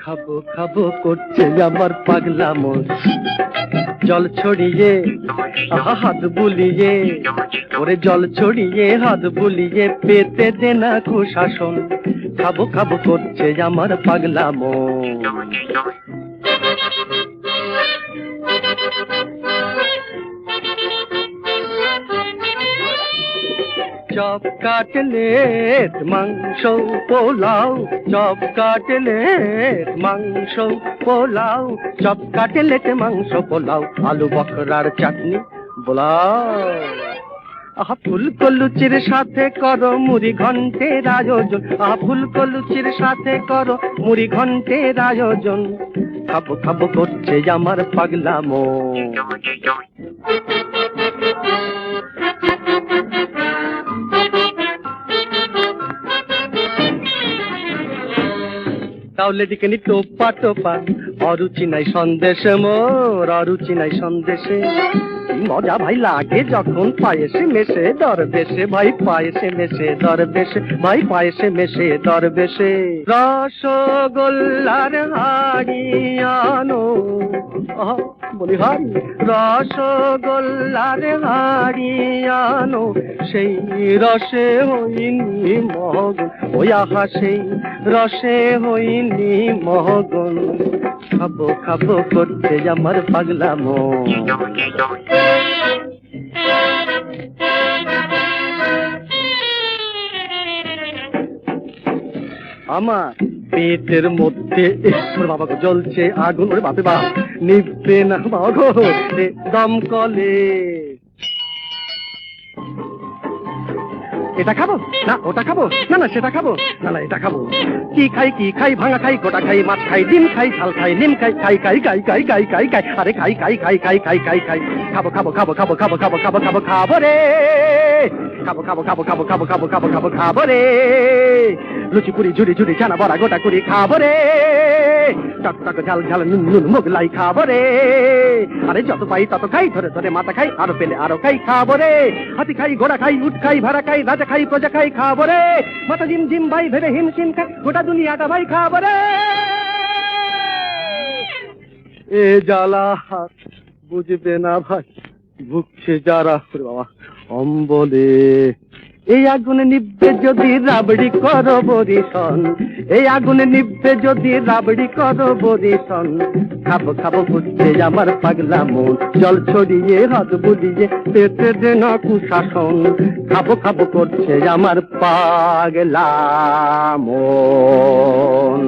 খাবো খাবো করছে আমার পাগলা মন, জল ছড়িয়ে হাত বুলিয়ে, ওরে জল ছড়িয়ে হাত বুলিয়ে পেতে দে না কুশাসন। খাবো খাবো করছে আমার পাগলা মন। চপ কাটলেট মাংস পোলাও, চপ কাটলেট মাংস পোলাও, চপ কাটলেট মাংস পোলাও, আলু বখরার চাটনি পোলাও। আহা ফুলকো লুচির সাথে করো মুড়ি ঘন্টের আয়োজন, আহা ফুলকো লুচির সাথে করো মুড়ি ঘন্টের আয়োজন। খাবো খাবো করছে আমার পাগলা মন। তাহলে দিকে নি টোপা টোপা, অরুচি নাই সন্দেশে মোর, অরুচি নাই সন্দেশে। মজা ভাই লাগে যখন পায়েসে মেশে দরবেশে, ভাই পায়েসে মেশে দরবেশে, ভাই পায়েসে মেশে দরবেশে। রসগোল্লার হাড়ি আনো, বলি হাড়ি, রসগোল্লার হাড়ি আনো, সেই রসে হইনি মগন, ওই আহা সেই রসে হইনি মগন। খাবো খাবো করছে আমার পাগলা মন। আমার পেটের মধ্যে বাবা জ্বলছে আগুন, ওরে বাপে বাপ নিভবে না বাবা গো দমকলে। এটা খাবো না ওটা খাবো, না না সেটা খাবো, না না এটা খাবো। কি খাই ভাঙা খাই গোটা খাই মাছ খাই ডিম খাই ঝাল খাই নিম খাই, খাই খাই খাই খাই খাই খাই খাই, আরে খাই খাই খাই খাই খাই খাই খাই। খাবো খাবো খাবো খাবো খাবো খাবো খাবো খাবো খাবো রে, খাবো খাবো খাবো খাবো খাবো খাবো খাবো খাবো খাবো রে। লুচি পুরি ঝুড়ি ঝুড়ি চানা বড়া গোটা কুড়ি খাবো রে, টক টক ঝাল ঝাল নুন নুন মোগলাই খাবো রে। আরে যত পাই তত খাই, ধরে ধরে মাথা খাই, আরো পেলে আরো খাই খাবো রে। হাতি খাই ঘোড়া খাই উট খাই ভাড়া খাই রাজা খাই প্রজা খাই খাবো রে। মাথা জিম জিম ভাই ভেবে হিম শিম খাই, গোটা দুনিয়াটা ভাই খাবো রে। এ জ্বালা বুঝবে না ভাই, ভুগছে যারা বাবা অম্বলে। এই আগুনে নিভবে যদি রাবড়ি করো বরিশন, এই আগুনে নিভবে যদি রাবড়ি করো বরিশন। খাবো খাবো করছে আমার পাগলা মন, জল ছড়িয়ে হাত বুলিয়ে পেতে দে না কুশাসন। খাবো খাবো করছে আমার পাগলা মন।